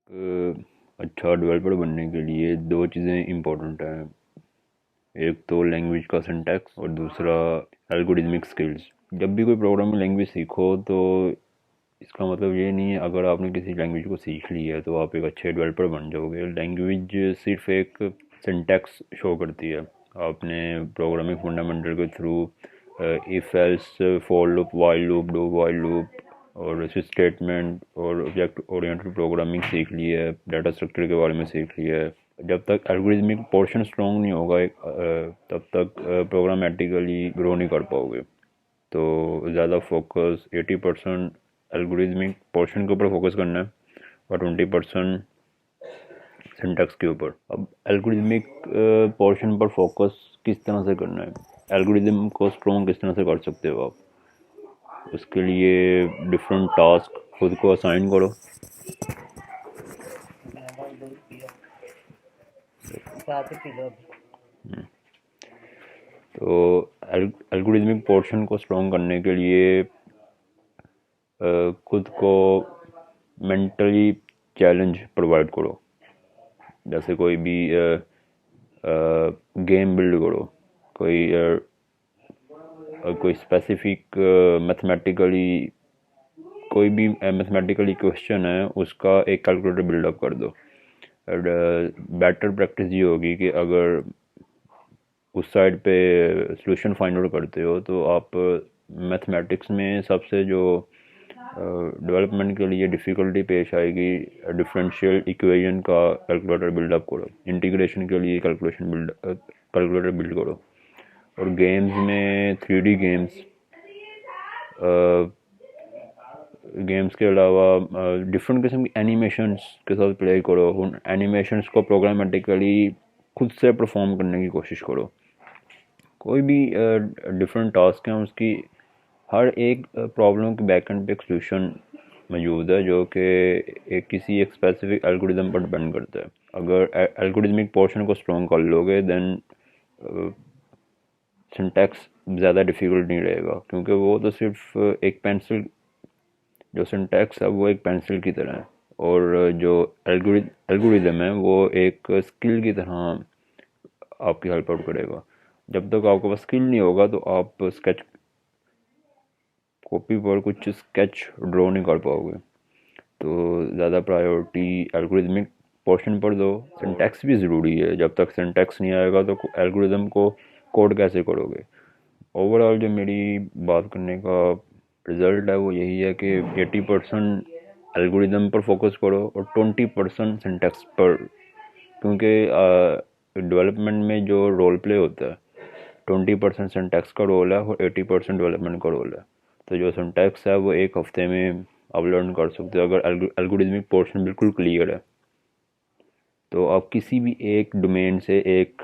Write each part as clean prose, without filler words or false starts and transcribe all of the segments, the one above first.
अच्छा डेवलपर बनने के लिए दो चीज़ें इम्पोर्टेंट हैं। एक तो लैंग्वेज का सिंटैक्स और दूसरा एल्गोरिथमिक स्किल्स। जब भी कोई प्रोग्रामिंग लैंग्वेज सीखो तो इसका मतलब ये नहीं है अगर आपने किसी लैंग्वेज को सीख लिया है तो आप एक अच्छे डेवलपर बन जाओगे। लैंग्वेज सिर्फ एक सिंटैक्स शो करती है। आपने प्रोग्रामिंग फंडामेंटल के through if else for loop while loop do while loop और स्विच स्टेटमेंट और ऑब्जेक्ट ओरिएंटेड प्रोग्रामिंग सीख ली है, डाटा स्ट्रक्चर के बारे में सीख लिया है। जब तक एल्गोरिथमिक पोर्शन स्ट्रॉन्ग नहीं होगा तब तक प्रोग्रामेटिकली ग्रो नहीं कर पाओगे। तो ज़्यादा फोकस 80% एल्गोरिथमिक पोर्शन के ऊपर फोकस करना है और 20% सिंटैक्स के ऊपर। अब एल्गोरिथमिक पोर्शन पर फोकस किस तरह से करना है, एल्गोरिथम को स्ट्रॉन्ग किस तरह से कर सकते हो आप, उसके लिए डिफरेंट टास्क खुद को असाइन करो। तो एल्गोरिथमिक पोर्शन को स्ट्रॉन्ग करने के लिए खुद को मेंटली चैलेंज प्रोवाइड करो। जैसे कोई भी गेम बिल्ड करो, कोई कोई स्पेसिफिक मैथमेटिकली कोई भी मैथमेटिकली क्वेश्चन है उसका एक कैलकुलेटर बिल्डअप कर दो। और बेटर प्रैक्टिस ये होगी कि अगर उस साइड पे सॉल्यूशन फाइंड आउट करते हो तो आप मैथमेटिक्स में सबसे जो डेवलपमेंट के लिए डिफ़िकल्टी पेश आएगी, डिफरेंशियल इक्वेशन का कैलकुलेटर बिल्डअप करो। इंटीग्रेशन के लिए कैलकुलेटर बिल्ड करो। और गेम्स में 3D गेम्स के अलावा डिफरेंट किस्म की एनिमेशंस के साथ प्ले करो। उन एनिमेशंस को प्रोग्रामेटिकली खुद से परफॉर्म करने की कोशिश करो। कोई भी डिफरेंट टास्क हैं उसकी हर एक प्रॉब्लम के बैक एंड पे एक सोल्यूशन मौजूद है जो कि एक स्पेसिफिक एल्गोरिदम पर डिपेंड करता है। अगर एल्गोरिदमिक पोर्शन को स्ट्रॉन्ग कर लोगे देन सिंटैक्स ज़्यादा डिफ़िकल्ट नहीं रहेगा, क्योंकि वो तो सिर्फ एक पेंसिल, जो सिंटैक्स है वो एक पेंसिल की तरह है और जो एल्गोरिदम है वो एक स्किल की तरह आपकी हेल्प आउट करेगा। जब तक आपके पास स्किल नहीं होगा तो आप स्केच कॉपी पर कुछ स्केच ड्रॉ नहीं कर पाओगे। तो ज़्यादा प्रायोरिटी एल्गोरिदमिक पोर्शन पर दो। सिंटैक्स भी ज़रूरी है, जब तक सिंटैक्स नहीं आएगा तो एल्गोरिदम को कोड कैसे करोगे। ओवरऑल जो मेरी बात करने का रिज़ल्ट है वो यही है कि 80% एल्गोरिदम पर फोकस करो और 20% सिंटैक्स पर, क्योंकि डेवलपमेंट में जो रोल प्ले होता है 20% सिंटैक्स का रोल है और 80% डेवलपमेंट का रोल है। तो जो सिंटैक्स है वो एक हफ्ते में आप लर्न कर सकते हो अगर एल्गोरिदमिक पोर्शन बिल्कुल क्लियर है। तो आप किसी भी एक डोमेन से एक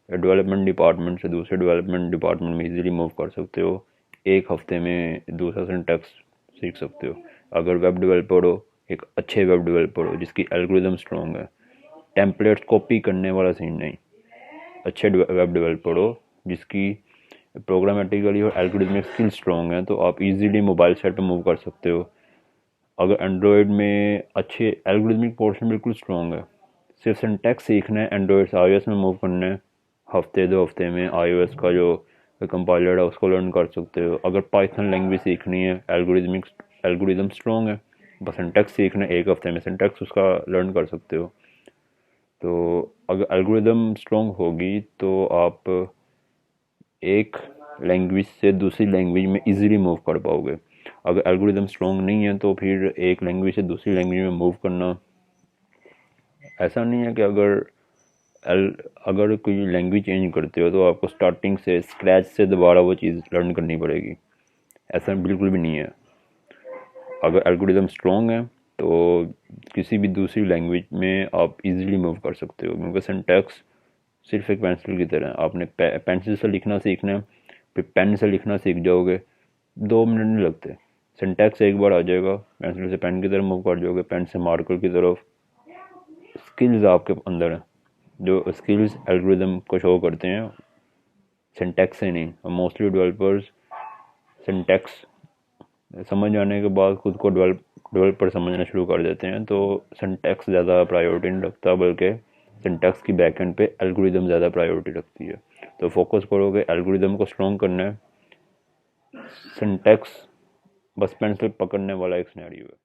डेवलपमेंट डिपार्टमेंट से दूसरे डेवलपमेंट डिपार्टमेंट में इजीली मूव कर सकते हो। एक हफ्ते में दूसरा सिंटैक्स सीख सकते हो। अगर वेब डेवलपर हो, एक अच्छे वेब डेवलपर हो जिसकी एल्गोरिदम स्ट्रॉन्ग है, टेम्पलेट्स कॉपी करने वाला सीन नहीं, अच्छे वेब डेवलपर हो जिसकी प्रोग्रामेटिकली और एल्गोरिथमिक स्किल स्ट्रॉन्ग है, तो आप इजीली मोबाइल साइट पे मूव कर सकते हो। अगर एंड्रॉयड में अच्छे एल्गोरिथमिक पोर्शन बिल्कुल स्ट्रॉन्ग है, सिर्फ सिंटैक्स सीखना है, एंड्रॉयड से iOS में मूव करना है, हफ्ते 2 हफ्ते में iOS का जो कंपाइलर है उसको लर्न कर सकते हो। अगर पाइथन लैंग्वेज सीखनी है, एल्गोरिदम स्ट्रॉन्ग है, बस सिंटैक्स सीखना है, 1 हफ्ते में सिंटैक्स उसका लर्न कर सकते हो। तो अगर एल्गोरिदम स्ट्रॉन्ग होगी तो आप एक लैंग्वेज से दूसरी लैंग्वेज में इजीली मूव कर पाओगे। अगर एल्गोरिदम स्ट्रॉन्ग नहीं है तो फिर एक लैंग्वेज से दूसरी लैंग्वेज में मूव करना, ऐसा नहीं है कि अगर कोई लैंग्वेज चेंज करते हो तो आपको स्टार्टिंग से स्क्रैच से दोबारा वो चीज़ लर्न करनी पड़ेगी, ऐसा बिल्कुल भी नहीं है। अगर एल्गोरिदम स्ट्रॉन्ग है तो किसी भी दूसरी लैंग्वेज में आप इजीली मूव कर सकते हो, क्योंकि सिंटैक्स सिर्फ एक पेंसिल की तरह है। आपने पेंसिल से लिखना सीखना है, फिर पेन से लिखना सीख जाओगे, 2 मिनट नहीं लगते। सिंटैक्स एक बार आ जाएगा, पेंसिल से पेन की तरफ मूव कर जाओगे, पेन से मार्कर की तरफ। स्किल्स आपके अंदर हैं, जो स्किल्स एल्गोरिदम को शो करते हैं, सिंटैक्स से नहीं। मोस्टली डेवलपर्स सिंटैक्स समझ जाने के बाद खुद को डेवलपर समझना शुरू कर देते हैं, तो सिंटैक्स ज़्यादा प्रायोरिटी नहीं रखता, बल्कि सिंटैक्स की बैकएंड पे एल्गोरिदम ज़्यादा प्रायोरिटी रखती है। तो फोकस करोगे एल्गोरिदम को स्ट्रॉन्ग करना है, सिंटैक्स बस पेंसिल पकड़ने वाला एक सिनेरियो है।